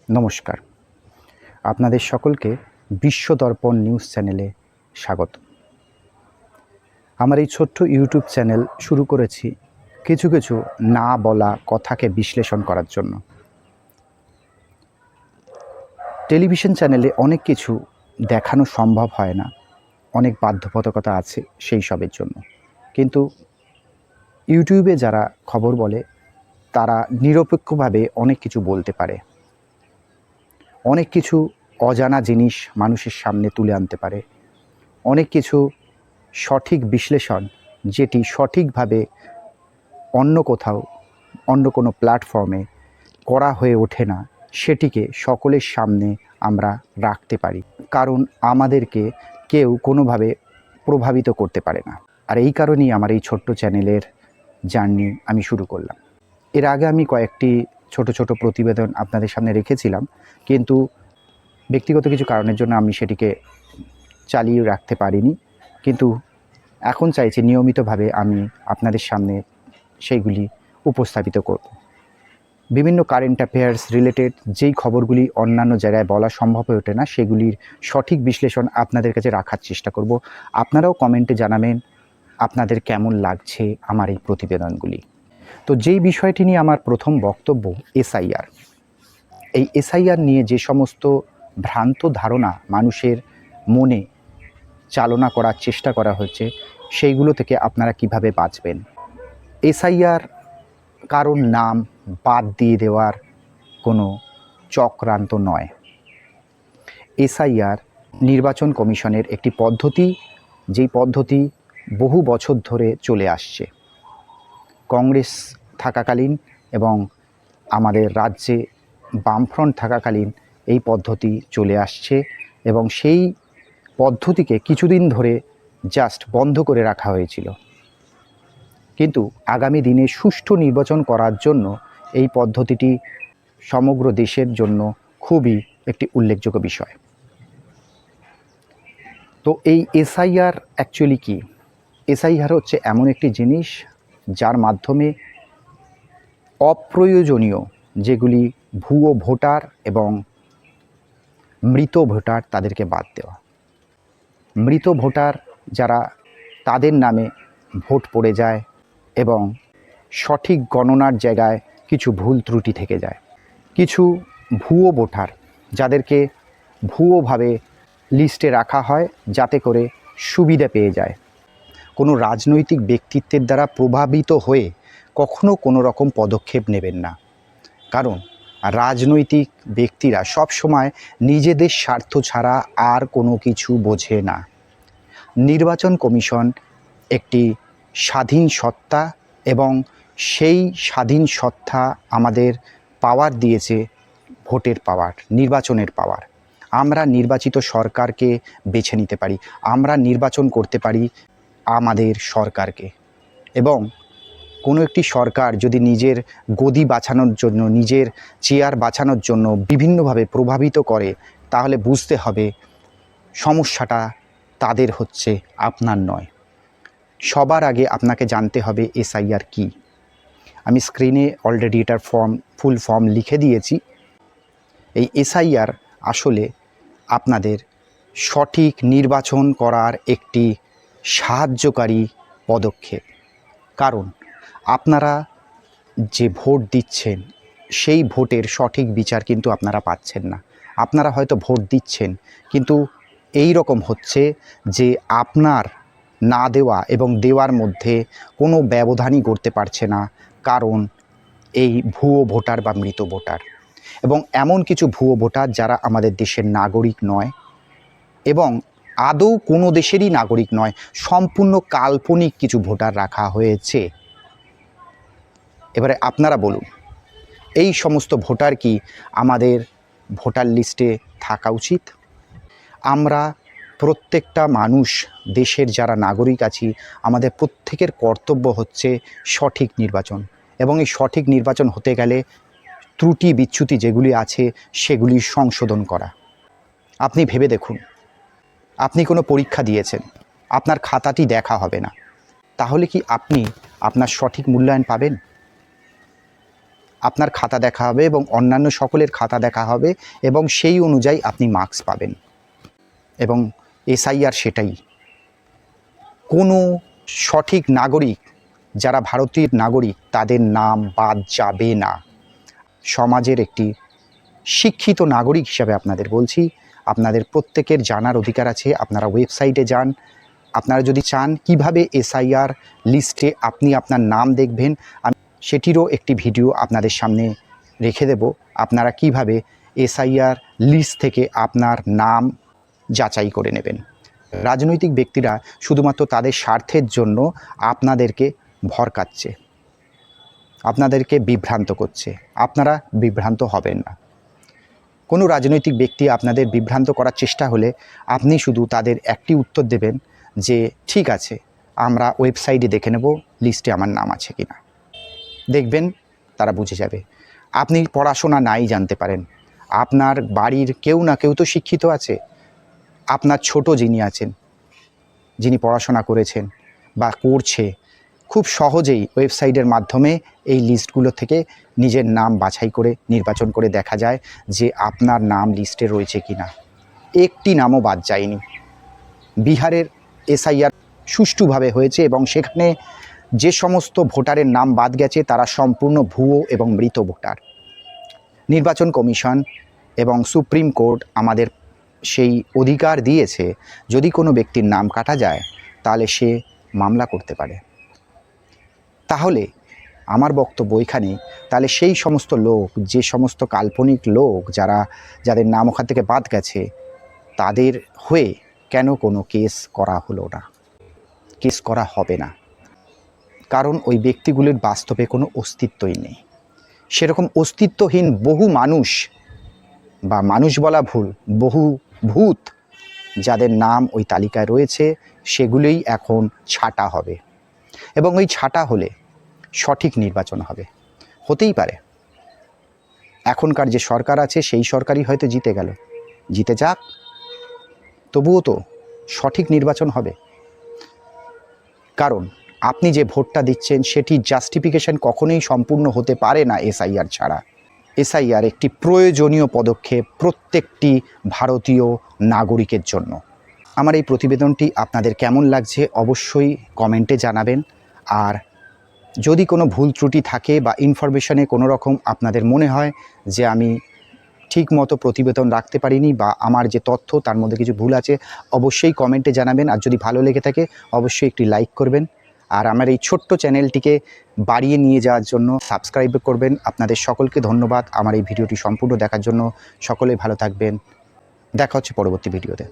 নমস্কার, আপনাদের সকলকে বিশ্বদর্পণ নিউজ চ্যানেলে স্বাগত। আমার এই ছোট্ট ইউটিউব চ্যানেল শুরু করেছি কিছু না বলা কথাকে বিশ্লেষণ করার জন্য। টেলিভিশন চ্যানেলে অনেক কিছু দেখানো সম্ভব হয় না, অনেক বাধ্যবাধকতা আছে সেই সবের জন্য। কিন্তু ইউটিউবে যারা খবর বলে তারা নিরপেক্ষভাবে অনেক কিছু বলতে পারে, অনেক কিছু অজানা জিনিস মানুষের সামনে তুলে আনতে পারে, অনেক কিছু সঠিক বিশ্লেষণ যেটি সঠিকভাবে অন্য কোথাও অন্য কোনো প্ল্যাটফর্মে করা হয়ে ওঠে না, সেটিকে সকলের সামনে আমরা রাখতে পারি, কারণ আমাদেরকে কেউ কোনোভাবে প্রভাবিত করতে পারে না। আর এই কারণেই আমার এই ছোট্ট চ্যানেলের জার্নি আমি শুরু করলাম। এর আগে আমি কয়েকটি ছোট প্রতিবেদন আপনাদের সামনে রেখেছিলাম, কিন্তু ব্যক্তিগত কিছু কারণের জন্য আমি সেটিকে চালিয়ে রাখতে পারিনি। কিন্তু এখন চাইছি নিয়মিতভাবে আমি আপনাদের সামনে সেইগুলি উপস্থাপিত করব। বিভিন্ন কারেন্ট অ্যাফেয়ার্স রিলেটেড যেই খবরগুলি অন্যান্য জায়গায় বলা সম্ভব হয়ে ওঠে না, সেগুলির সঠিক বিশ্লেষণ আপনাদের কাছে রাখার চেষ্টা করব। আপনারাও কমেন্টে জানাবেন আপনাদের কেমন লাগছে আমার এই প্রতিবেদনগুলি। তো যেই বিষয়টি নিয়ে আমার প্রথম বক্তব্য, এসআইআর। এই এসআইআর নিয়ে যে সমস্ত ভ্রান্ত ধারণা মানুষের মনে চালনা করার চেষ্টা করা হচ্ছে, সেইগুলো থেকে আপনারা কিভাবে বাঁচবেন। এসআইআর কারোর নাম বাদ দিয়ে দেওয়ার কোনো চক্রান্ত নয়। এসআইআর নির্বাচন কমিশনের একটি পদ্ধতি, যেই পদ্ধতি বহু বছর ধরে চলে আসছে। কংগ্রেস থাকাকালীন এবং আমাদের রাজ্যে বামফ্রন্ট থাকাকালীন এই পদ্ধতি চলে আসছে, এবং সেই পদ্ধতিকে কিছুদিন ধরে জাস্ট বন্ধ করে রাখা হয়েছিল। কিন্তু আগামী দিনে সুষ্ঠু নির্বাচন করার জন্য এই পদ্ধতিটি সমগ্র দেশের জন্য খুবই একটি উল্লেখযোগ্য বিষয়। তো এই এসআইআর অ্যাকচুয়ালি কি? এসআইআর হচ্ছে এমন একটি জিনিস যার মাধ্যমে অপ্রয়োজনীয় যেগুলি ভুয়ো ভোটার এবং মৃত ভোটার তাদেরকে বাদ দেওয়া। মৃত ভোটার যারা, তাদের নামে ভোট পড়ে যায় এবং সঠিক গণনার জায়গায় কিছু ভুল ত্রুটি থেকে যায়। কিছু ভুয়ো ভোটার যাদেরকে ভুয়োভাবে লিস্টে রাখা হয় যাতে করে সুবিধা পেয়ে যায়। কোনো রাজনৈতিক ব্যক্তিত্বের দ্বারা প্রভাবিত হয়ে কখনো কোনো রকম পদক্ষেপ নেবেন না, কারণ রাজনৈতিক ব্যক্তিরা সব সময় নিজেদের স্বার্থ ছাড়া আর কোনো কিছু বোঝে না। নির্বাচন কমিশন একটি স্বাধীন সত্তা, এবং সেই স্বাধীন সত্তা আমাদের পাওয়ার দিয়েছে, ভোটের পাওয়ার, নির্বাচনের পাওয়ার। আমরা নির্বাচিত সরকারকে বেছে নিতে পারি, আমরা নির্বাচন করতে পারি আমাদের সরকারকে। এবং কোনো একটি সরকার যদি নিজের গদি বাঁচানোর জন্য, নিজের চেয়ার বাঁচানোর জন্য বিভিন্নভাবে প্রভাবিত করে, তাহলে বুঝতে হবে সমস্যাটা তাদের হচ্ছে, আপনার নয়। সবার আগে আপনাকে জানতে হবে এসআইআর কি। আমি স্ক্রিনে অলরেডি এটার ফুল ফর্ম লিখে দিয়েছি। এই এসআইআর আসলে আপনাদের সঠিক নির্বাচন করার একটি সাহায্যকারী পদক্ষেপ, কারণ আপনারা যে ভোট দিচ্ছেন সেই ভোটের সঠিক বিচার কিন্তু আপনারা পাচ্ছেন না। আপনারা হয়তো ভোট দিচ্ছেন, কিন্তু এই রকম হচ্ছে যে আপনার না দেওয়া এবং দেওয়ার মধ্যে কোনো ব্যবধানই করতে পারছে না, কারণ এই ভুয়ো ভোটার বা মৃত ভোটার। এবং এমন কিছু ভুয়ো ভোটার যারা আমাদের দেশের নাগরিক নয়, এবং আদৌ কোনো দেশেরই নাগরিক নয়, সম্পূর্ণ কাল্পনিক কিছু ভোটার রাখা হয়েছে। এবারে আপনারা বলুন, এই সমস্ত ভোটার কি আমাদের ভোটার লিস্টে থাকা উচিত? আমরা প্রত্যেকটা মানুষ, দেশের যারা নাগরিক আছি, আমাদের প্রত্যেকের কর্তব্য হচ্ছে সঠিক নির্বাচন, এবং এই সঠিক নির্বাচন হতে গেলে ত্রুটি বিচ্যুতি যেগুলি আছে সেগুলি সংশোধন করা। আপনি ভেবে দেখুন, আপনি কোনো পরীক্ষা দিয়েছেন, আপনার খাতাটি দেখা হবে না, তাহলে কি আপনি আপনার সঠিক মূল্যায়ন পাবেন? আপনার খাতা দেখা হবে এবং অন্যান্য সকলের খাতা দেখা হবে এবং সেই অনুযায়ী আপনি মার্কস পাবেন। এবং এসআইআর সেটাই, কোনো সঠিক নাগরিক যারা ভারতীয় নাগরিক তাদের নাম বাদ যাবে না। সমাজের একটি শিক্ষিত নাগরিক হিসাবে আপনাদের বলছি, আপনাদের প্রত্যেকের জানার অধিকার আছে। আপনারা ওয়েবসাইটে যান, আপনারা যদি চান কিভাবে এসআইআর লিস্টে আপনি আপনার নাম দেখবেন, আমি সেটিরও একটি ভিডিও আপনাদের সামনে রেখে দেব। আপনারা কিভাবে এসআইআর লিস্ট থেকে আপনার নাম যাচাই করে নেবেন। রাজনৈতিক ব্যক্তিরা শুধুমাত্র তাদের স্বার্থের জন্য আপনাদেরকে ভরকাচ্ছে, আপনাদেরকে বিভ্রান্ত করছে। আপনারা বিভ্রান্ত হবেন না। কোনো রাজনৈতিক ব্যক্তি আপনাদের বিভ্রান্ত করার চেষ্টা হলে আপনি শুধু তাদের একটি উত্তর দেবেন যে ঠিক আছে, আমরা ওয়েবসাইটে দেখে নেব লিস্টে আমার নাম আছে কিনা। দেখবেন তারা বুঝে যাবে। আপনি পড়াশোনা নাই জানতে পারেন, আপনার বাড়ির কেউ না কেউ তো শিক্ষিত আছে। আপনার ছোট যিনি আছেন, যিনি পড়াশোনা করেছেন বা করছে, খুব সহজেই ওয়েবসাইটের মাধ্যমে এই লিস্টগুলো থেকে নিজের নাম বাছাই করে নির্বাচন করে দেখা যায় যে আপনার নাম লিস্টে রয়েছে কিনা। একটি নামও বাদ যায়নি। বিহারের এসআইআর সুষ্ঠুভাবে হয়েছে এবং সেখানে যে সমস্ত ভোটারের নাম বাদ গেছে তারা সম্পূর্ণ ভুয়ো এবং মৃত ভোটার। নির্বাচন কমিশন এবং সুপ্রিম কোর্ট আমাদের সেই অধিকার দিয়েছে, যদি কোনো ব্যক্তির নাম কাটা যায় তাহলে সে মামলা করতে পারে। তাহলে আমার বক্তব্য এখানে, তাহলে সেই সমস্ত লোক, যে সমস্ত কাল্পনিক লোক যাদের নাম ওখান থেকে বাদ গেছে, তাদের হয়ে কেন কোনো কেস করা হলো না, কেস করা হবে না? কারণ ওই ব্যক্তিগুলির বাস্তবে কোনো অস্তিত্বই নেই। সেরকম অস্তিত্বহীন বহু মানুষ, বা মানুষ বলা ভুল, বহু ভূত যাদের নাম ওই তালিকায় রয়েছে, সেগুলোই এখন ছাঁটা হবে। এবং ওই ছাঁটা হলে সঠিক নির্বাচন হবে। হতেই পারে এখনকার যে সরকার আছে সেই সরকারই হয়তো জিতে গেল, জিতে যাক, তবুও তো সঠিক নির্বাচন হবে। কারণ আপনি যে ভোটটা দিচ্ছেন সেটি জাস্টিফিকেশন কখনোই সম্পূর্ণ হতে পারে না এসআইআর ছাড়া। এসআইআর একটি প্রয়োজনীয় পদক্ষেপ প্রত্যেকটি ভারতীয় নাগরিকের জন্য। আমার এই প্রতিবেদনটি আপনাদের কেমন লাগছে অবশ্যই কমেন্টে জানাবেন। আর যদি কোনো ভুল ত্রুটি থাকে বা ইনফরমেশনে কোনো রকম আপনাদের মনে হয় যে আমি ঠিক মতো প্রতিবেদন রাখতে পারিনি বা আমার যে তথ্য তার মধ্যে কিছু ভুল আছে, অবশ্যই কমেন্টে জানাবেন। আর যদি ভালো লেগে থাকে অবশ্যই একটি লাইক করবেন। আর আমার এই ছোট্ট চ্যানেলটিকে বাড়িয়ে নিয়ে যাওয়ার জন্য সাবস্ক্রাইব করবেন। আপনাদের সকলকে ধন্যবাদ আমার এই ভিডিওটি সম্পূর্ণ দেখার জন্য। সকলে ভালো থাকবেন। দেখা হচ্ছে পরবর্তী ভিডিওতে।